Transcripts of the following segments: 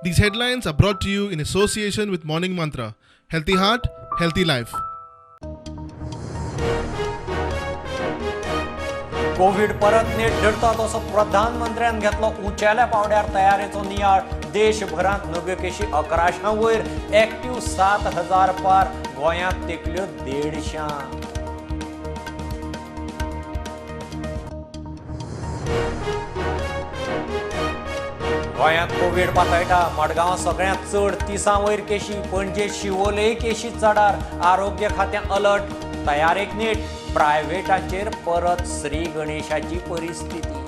These headlines are brought to you in association with Morning Mantra. Healthy heart, healthy life. Covid परत नीट धडता तसो प्रधानमंत्र्यान घेतलो उंचेल्या पावड्यार तयारेचो नियाळ. देशभरात नव्यो केशी 1100 वयर, एक्टिव्ह 7000 पार. गोंयांत तेकल्यो 150. गोंयांत कोविड पातळटा. मडगांवां सगळ्यांत चड 30 वयर केशी. पणजे शिवोलेय केशी चडार. आरोग्य खात्यान अलर्ट. तयारेक नीट. प्रायव्हेटाचेर परत श्री गणेशाची परिस्थिती.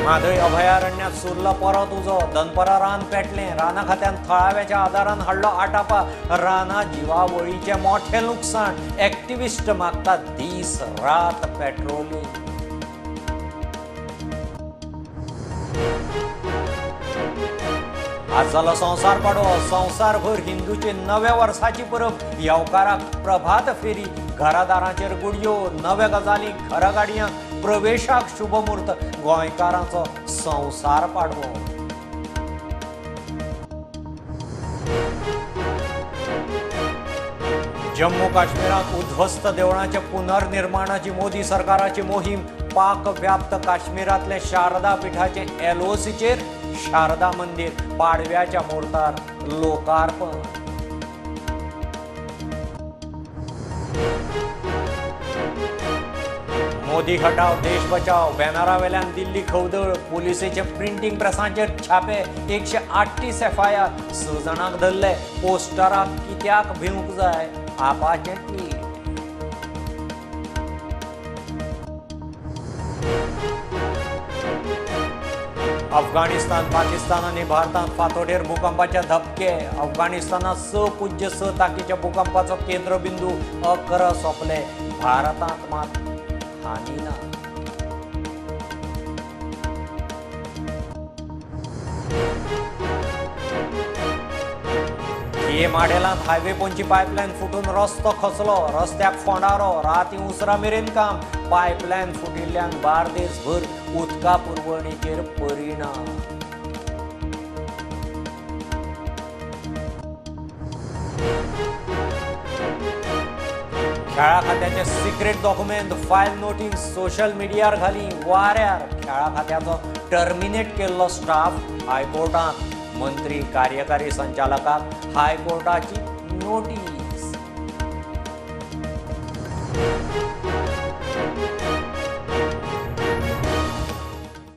माधय अभयारण्यात सुरला परत उजो. दनपरा रान पेटलें. राना खात्यान थळाव्याच्या आदारान हाडलो आटापा. राना जिवावळीचे मोठे लुकसाण. एक्टिविस्ट मागतात दीस रात पेट्रोलिंग. आज जालो संवसार पाडवो. संवसारभर हिंदूचे नव्या वर्साची परब. येवकाराक प्रभात फेरी. घरादारांचेर गुडयो. नव्या गजाली घरागाडयांक. प्रवेशाक शुभ मुहूर्त. गोंयकारांचो संवसार पाडवो. जम्मू काश्मीरात उध्वस्त देवळांच्या पुनर्निर्माणाची मोदी सरकाराची मोहीम. पाक व्याप्त काश्मीरातले शारदा पिठाचे LOCचेर शारदा मंदिर. पाडव्याच्या मुहूर्तार लोकार्पण. मोदी हटाव देश बचाव बॅनरावेल्यान दिल्ली खवदळ. पुलिसेचे प्रिंटिंग प्रेसांचेर छापे. 138 FIR. 6 जाणांक धरले. पोस्टराक कित्याक भिवंक जाय. आपाचें ट्वीट. अफगाणिस्तान पाकिस्तान आनी भारतांत फांतोडेर भूकंपाचे धपके. अफगाणिस्तानात 6.6 तांकीच्या भूकंपाचो केंद्रबिंदू. 11 सोंपले. भारतांत मात हानी ना. माडेलांत हायवे पोंची पायपलायन फुटून रस्तो खचलो. रस्त्याक फोंडारो. राती उसरा मेरेन काम. पायपलायन फुटिल्ल्यान बार्देसभर उदका पुरवणीचेर परिणाम. खेळा खात्याचे secret document file notice social मिडियार घाली वाऱ्यार. खेळा खात्याचो टर्मिनेट केल्लो स्टाफ हायकोर्टांत. मंत्री कार्यकारी संचालकाक हायकोर्टाची नोटीस.